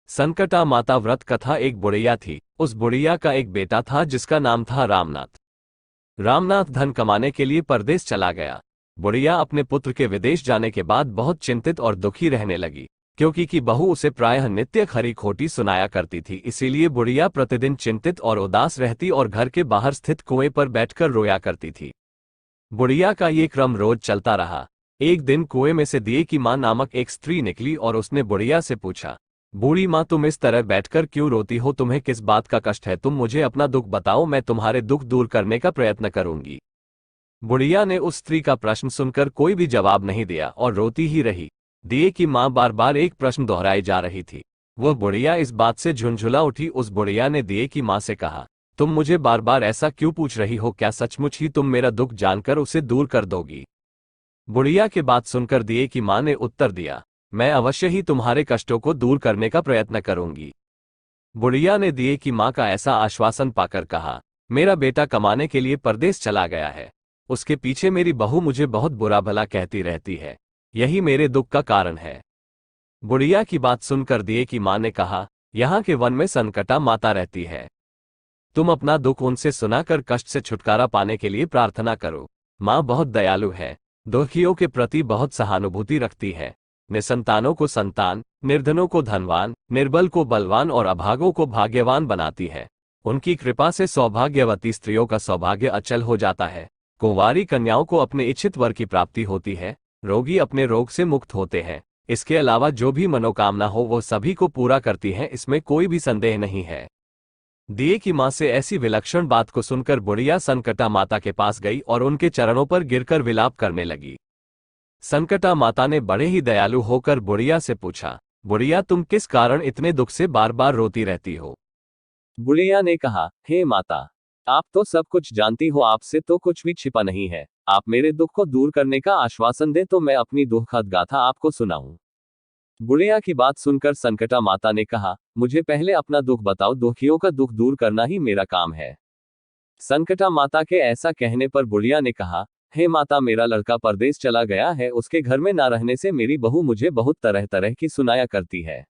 संकटा माता व्रत कथा। एक बुढ़िया थी। उस बुढ़िया का एक बेटा था जिसका नाम था रामनाथ। रामनाथ धन कमाने के लिए परदेश चला गया। बुढ़िया अपने पुत्र के विदेश जाने के बाद बहुत चिंतित और दुखी रहने लगी, क्योंकि की बहू उसे प्रायः नित्य खरी खोटी सुनाया करती थी। इसीलिए बुढ़िया प्रतिदिन चिंतित और उदास रहती और घर के बाहर स्थित कुएं पर बैठकर रोया करती थी। बुढ़िया का ये क्रम रोज चलता रहा। एक दिन कुएं में से दिए की मां नामक एक स्त्री निकली और उसने बुढ़िया से पूछा, बूढ़ी माँ, तुम इस तरह बैठकर क्यों रोती हो? तुम्हें किस बात का कष्ट है? तुम मुझे अपना दुख बताओ, मैं तुम्हारे दुख दूर करने का प्रयत्न करूंगी। बुढ़िया ने उस स्त्री का प्रश्न सुनकर कोई भी जवाब नहीं दिया और रोती ही रही। दिए की माँ बार बार एक प्रश्न दोहराई जा रही थी। वह बुढ़िया इस बात से झुंझुला उठी। उस बुढ़िया ने दिए की माँ से कहा, तुम मुझे बार बार ऐसा क्यों पूछ रही हो? क्या सचमुच ही तुम मेरा दुख जानकर उसे दूर कर दोगी? बुढ़िया की बात सुनकर दिए की माँ ने उत्तर दिया, मैं अवश्य ही तुम्हारे कष्टों को दूर करने का प्रयत्न करूंगी। बुढ़िया ने दिए की माँ का ऐसा आश्वासन पाकर कहा, मेरा बेटा कमाने के लिए परदेश चला गया है। उसके पीछे मेरी बहू मुझे बहुत बुरा भला कहती रहती है। यही मेरे दुख का कारण है। बुढ़िया की बात सुनकर दिए की माँ ने कहा, यहाँ के वन में संकटा माता रहती है। तुम अपना दुख उनसे सुनाकर कष्ट से छुटकारा पाने के लिए प्रार्थना करो। माँ बहुत दयालु है, दुखियों के प्रति बहुत सहानुभूति रखती है। निसंतानों को संतान, निर्धनों को धनवान, निर्बल को बलवान और अभागों को भाग्यवान बनाती है। उनकी कृपा से सौभाग्यवती स्त्रियों का सौभाग्य अचल हो जाता है। कुंवारी कन्याओं को अपने इच्छित वर की प्राप्ति होती है। रोगी अपने रोग से मुक्त होते हैं। इसके अलावा जो भी मनोकामना हो वो सभी को पूरा करती है, इसमें कोई भी संदेह नहीं है। दिए की माँ से ऐसी विलक्षण बात को सुनकर बुढ़िया संकटा माता के पास गई और उनके चरणों पर गिरकर विलाप करने लगी। संकटा माता ने बड़े ही दयालु होकर बुढ़िया से पूछा, बुढ़िया, तुम किस कारण इतने दुख से बार बार रोती रहती हो? बुढ़िया ने कहा, हे माता, आप तो सब कुछ जानती हो, आपसे तो कुछ भी छिपा नहीं है। आप मेरे दुख को दूर करने का आश्वासन दें तो मैं अपनी दुखद गाथा आपको सुनाऊं। बुढ़िया की बात सुनकर संकटा माता ने कहा, मुझे पहले अपना दुख बताओ, दुखियों का दुख दूर करना ही मेरा काम है। संकटा माता के ऐसा कहने पर बुढ़िया ने कहा, हे माता, मेरा लड़का परदेश चला गया है। उसके घर में ना रहने से मेरी बहू मुझे बहुत तरह तरह की सुनाया करती है।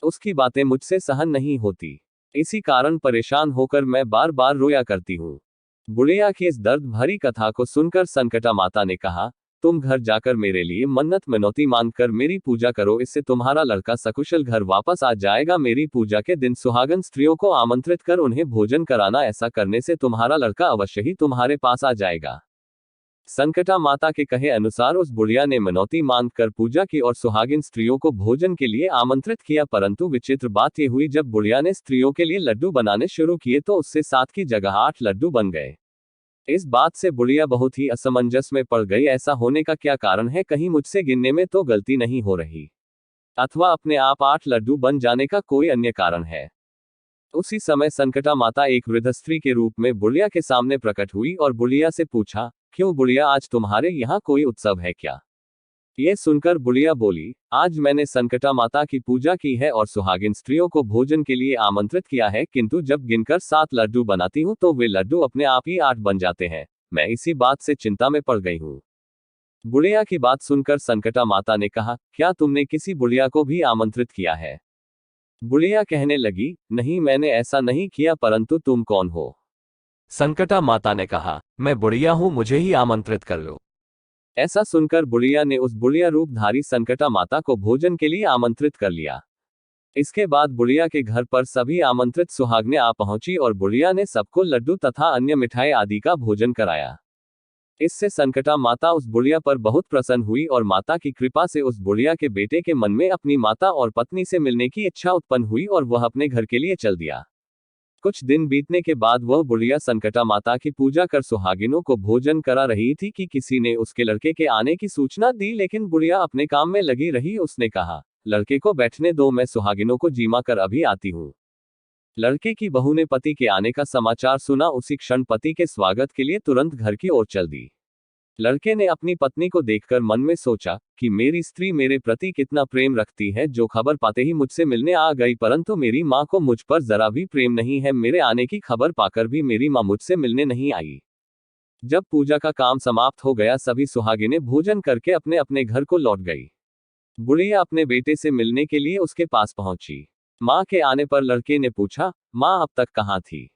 उसकी बातें मुझसे सहन नहीं होती। इसी कारण परेशान होकर मैं बार बार रोया करती हूँ। बुढ़िया की इस दर्द भरी कथा को सुनकर संकटा माता ने कहा, तुम घर जाकर मेरे लिए मन्नत मनौती मांगकर मेरी पूजा करो, इससे तुम्हारा लड़का सकुशल घर वापस आ जाएगा। मेरी पूजा के दिन सुहागन स्त्रियों को आमंत्रित कर उन्हें भोजन कराना। ऐसा करने से तुम्हारा लड़का अवश्य ही तुम्हारे पास आ जाएगा। संकटा माता के कहे अनुसार उस बुढ़िया ने मनौती मांगकर पूजा की और सुहागिन स्त्रियों को भोजन के लिए आमंत्रित किया। परंतु विचित्र बात यह हुई, जब बुढ़िया ने स्त्रियों के लिए लड्डू बनाने शुरू किए तो उससे 7 की जगह 8 लड्डू बन गए। इस बात से बुढ़िया बहुत ही असमंजस में पड़ गई। ऐसा होने का क्या कारण है? कहीं मुझसे गिनने में तो गलती नहीं हो रही, अथवा अपने आप 8 लड्डू बन जाने का कोई अन्य कारण है? उसी समय संकटा माता एक वृद्ध स्त्री के रूप में बुढ़िया के सामने प्रकट हुई और बुढ़िया से पूछा, क्यों बुढ़िया, आज तुम्हारे यहाँ कोई उत्सव है क्या? ये सुनकर बुढ़िया बोली, आज मैंने संकटा माता की पूजा की है और सुहागिन स्त्रियों को भोजन के लिए आमंत्रित किया है, किंतु जब गिनकर 7 लड्डू बनाती हूँ तो वे लड्डू अपने आप ही 8 बन जाते हैं। मैं इसी बात से चिंता में पड़ गई हूँ। बुढ़िया की बात सुनकर संकटा माता ने कहा, क्या तुमने किसी बुढ़िया को भी आमंत्रित किया है? बुढ़िया कहने लगी, नहीं, मैंने ऐसा नहीं किया, परंतु तुम कौन हो? संकटा माता ने कहा, मैं बुढ़िया हूं, मुझे ही आमंत्रित कर लो। ऐसा सुनकर बुढ़िया ने उस बुढ़िया रूपधारी संकटा माता को भोजन के लिए आमंत्रित कर लिया। इसके बाद बुढ़िया के घर पर सभी आमंत्रित सुहागनें आ पहुंची और बुढ़िया ने सबको लड्डू तथा अन्य मिठाई आदि का भोजन कराया। इससे संकटा माता उस बुढ़िया पर बहुत प्रसन्न हुई और माता की कृपा से उस बुढ़िया के बेटे के मन में अपनी माता और पत्नी से मिलने की इच्छा उत्पन्न हुई और वह अपने घर के लिए चल दिया। कुछ दिन बीतने के बाद वह बुढ़िया संकटा माता की पूजा कर सुहागिनों को भोजन करा रही थी कि किसी ने उसके लड़के के आने की सूचना दी, लेकिन बुढ़िया अपने काम में लगी रही। उसने कहा, लड़के को बैठने दो, मैं सुहागिनों को जीमा कर अभी आती हूँ। लड़के की बहू ने पति के आने का समाचार सुना। उसी क्षण पति के स्वागत के लिए तुरंत घर की ओर चल दी। लड़के ने अपनी पत्नी को देखकर मन में सोचा कि मेरी स्त्री मेरे प्रति कितना प्रेम रखती है, जो खबर पाते ही मुझसे मिलने आ गई, परंतु मेरी माँ को मुझ पर जरा भी प्रेम नहीं है। मेरे आने की खबर पाकर भी मेरी माँ मुझसे मिलने नहीं आई। जब पूजा का काम समाप्त हो गया, सभी सुहागिनें भोजन करके अपने अपने घर को लौट गई। बुढ़िया अपने बेटे से मिलने के लिए उसके पास पहुंची। माँ के आने पर लड़के ने पूछा, माँ अब तक कहाँ थी?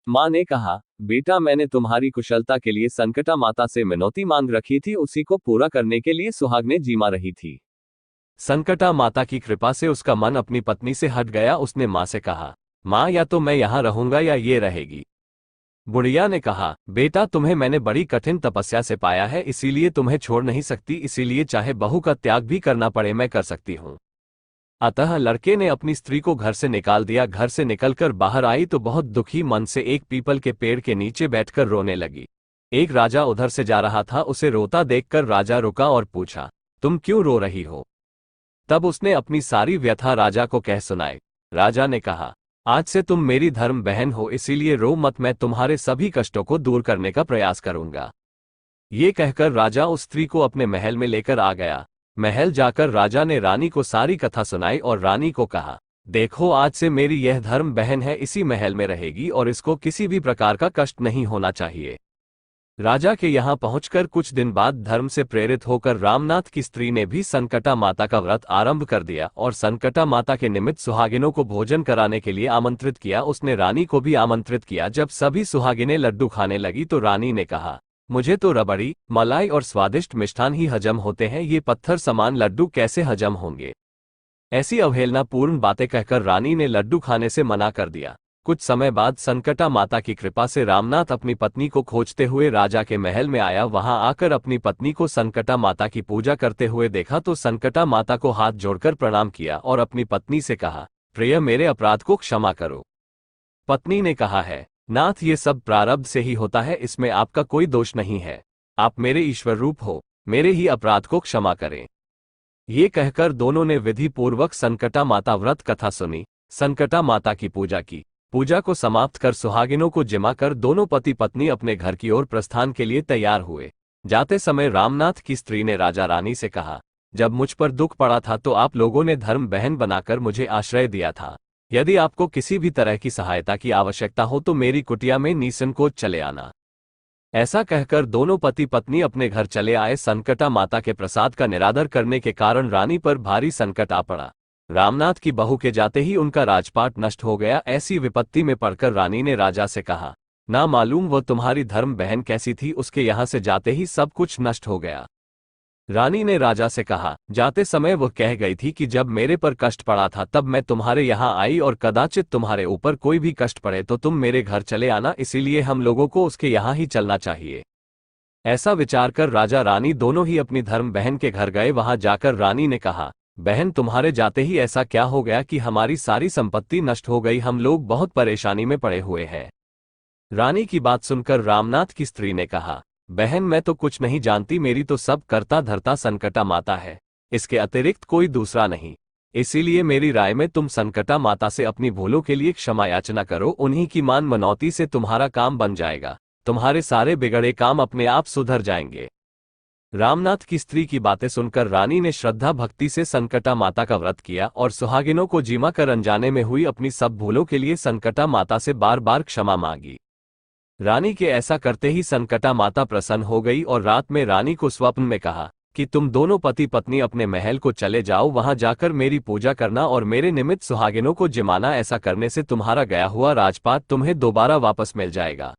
माँ ने कहा, बेटा मैंने तुम्हारी कुशलता के लिए संकटा माता से मिनौती मांग रखी थी, उसी को पूरा करने के लिए सुहागने जीमा रही थी। संकटा माता की कृपा से उसका मन अपनी पत्नी से हट गया। उसने माँ से कहा, माँ या तो मैं यहाँ रहूंगा या ये रहेगी। बुढ़िया ने कहा, बेटा तुम्हें मैंने बड़ी कठिन तपस्या से पाया है, इसीलिए तुम्हें छोड़ नहीं सकती, इसीलिए चाहे बहू का त्याग भी करना पड़े मैं कर सकती हूँ। अतः लड़के ने अपनी स्त्री को घर से निकाल दिया। घर से निकलकर बाहर आई तो बहुत दुखी मन से एक पीपल के पेड़ के नीचे बैठकर रोने लगी। एक राजा उधर से जा रहा था, उसे रोता देखकर राजा रुका और पूछा, तुम क्यों रो रही हो? तब उसने अपनी सारी व्यथा राजा को कह सुनाई। राजा ने कहा, आज से तुम मेरी धर्म बहन हो, इसीलिए रो मत, मैं तुम्हारे सभी कष्टों को दूर करने का प्रयास करूंगा। ये कहकर राजा उस स्त्री को अपने महल में लेकर आ गया। महल जाकर राजा ने रानी को सारी कथा सुनाई और रानी को कहा, देखो आज से मेरी यह धर्म बहन है, इसी महल में रहेगी और इसको किसी भी प्रकार का कष्ट नहीं होना चाहिए। राजा के यहाँ पहुंचकर कुछ दिन बाद धर्म से प्रेरित होकर रामनाथ की स्त्री ने भी संकटा माता का व्रत आरंभ कर दिया और संकटा माता के निमित्त सुहागिनों को भोजन कराने के लिए आमंत्रित किया। उसने रानी को भी आमंत्रित किया। जब सभी सुहागिनें लड्डू खाने लगी तो रानी ने कहा, मुझे तो रबड़ी, मलाई और स्वादिष्ट मिष्ठान ही हजम होते हैं, ये पत्थर समान लड्डू कैसे हजम होंगे? ऐसी अवहेलनापूर्ण बातें कहकर रानी ने लड्डू खाने से मना कर दिया। कुछ समय बाद संकटा माता की कृपा से रामनाथ अपनी पत्नी को खोजते हुए राजा के महल में आया। वहां आकर अपनी पत्नी को संकटा माता की पूजा करते हुए देखा तो संकटा माता को हाथ जोड़कर प्रणाम किया और अपनी पत्नी से कहा, प्रिय मेरे अपराध को क्षमा करो। पत्नी ने कहा है, नाथ ये सब प्रारब्ध से ही होता है, इसमें आपका कोई दोष नहीं है। आप मेरे ईश्वर रूप हो, मेरे ही अपराध को क्षमा करें। ये कहकर दोनों ने विधि पूर्वक संकटा माता व्रत कथा सुनी, संकटा माता की पूजा की। पूजा को समाप्त कर सुहागिनों को जिमा कर दोनों पति पत्नी अपने घर की ओर प्रस्थान के लिए तैयार हुए। जाते समय रामनाथ की स्त्री ने राजा रानी से कहा, जब मुझ पर दुख पड़ा था तो आप लोगों ने धर्म बहन बनाकर मुझे आश्रय दिया था। यदि आपको किसी भी तरह की सहायता की आवश्यकता हो तो मेरी कुटिया में निसंकोच चले आना। ऐसा कहकर दोनों पति पत्नी अपने घर चले आए। संकटा माता के प्रसाद का निरादर करने के कारण रानी पर भारी संकट आ पड़ा। रामनाथ की बहू के जाते ही उनका राजपाट नष्ट हो गया। ऐसी विपत्ति में पड़कर रानी ने राजा से कहा, ना मालूम वो तुम्हारी धर्म बहन कैसी थी, उसके यहाँ से जाते ही सब कुछ नष्ट हो गया। रानी ने राजा से कहा, जाते समय वह कह गई थी कि जब मेरे पर कष्ट पड़ा था तब मैं तुम्हारे यहाँ आई और कदाचित तुम्हारे ऊपर कोई भी कष्ट पड़े तो तुम मेरे घर चले आना, इसीलिए हम लोगों को उसके यहाँ ही चलना चाहिए। ऐसा विचार कर राजा रानी दोनों ही अपनी धर्म बहन के घर गए। वहां जाकर रानी ने कहा, बहन तुम्हारे जाते ही ऐसा क्या हो गया कि हमारी सारी संपत्ति नष्ट हो गई, हम लोग बहुत परेशानी में पड़े हुए हैं। रानी की बात सुनकर रामनाथ की स्त्री ने कहा, बहन मैं तो कुछ नहीं जानती, मेरी तो सब करता धरता संकटा माता है, इसके अतिरिक्त कोई दूसरा नहीं। इसीलिए मेरी राय में तुम संकटा माता से अपनी भूलों के लिए क्षमा याचना करो, उन्हीं की मान मनौती से तुम्हारा काम बन जाएगा, तुम्हारे सारे बिगड़े काम अपने आप सुधर जाएंगे। रामनाथ की स्त्री की बातें सुनकर रानी ने श्रद्धा भक्ति से संकटा माता का व्रत किया और सुहागिनों को जिमा कर अनजाने में हुई अपनी सब भूलों के लिए संकटा माता से बार बार क्षमा मांगी। रानी के ऐसा करते ही संकटा माता प्रसन्न हो गई और रात में रानी को स्वप्न में कहा कि तुम दोनों पति पत्नी अपने महल को चले जाओ, वहां जाकर मेरी पूजा करना और मेरे निमित्त सुहागिनों को जिमाना। ऐसा करने से तुम्हारा गया हुआ राजपाट तुम्हें दोबारा वापस मिल जाएगा।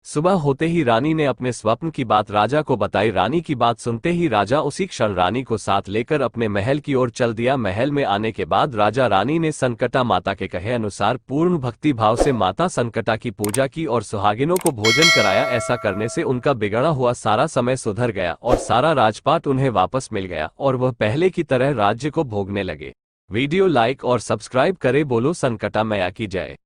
सुबह होते ही रानी ने अपने स्वप्न की बात राजा को बताई। रानी की बात सुनते ही राजा उसी क्षण रानी को साथ लेकर अपने महल की ओर चल दिया। महल में आने के बाद राजा रानी ने संकटा माता के कहे अनुसार पूर्ण भक्ति भाव से माता संकटा की पूजा की और सुहागिनों को भोजन कराया। ऐसा करने से उनका बिगड़ा हुआ सारा समय सुधर गया और सारा राजपाट उन्हें वापस मिल गया और वह पहले की तरह राज्य को भोगने लगे। वीडियो लाइक और सब्सक्राइब करें। बोलो संकटा मैया की जय।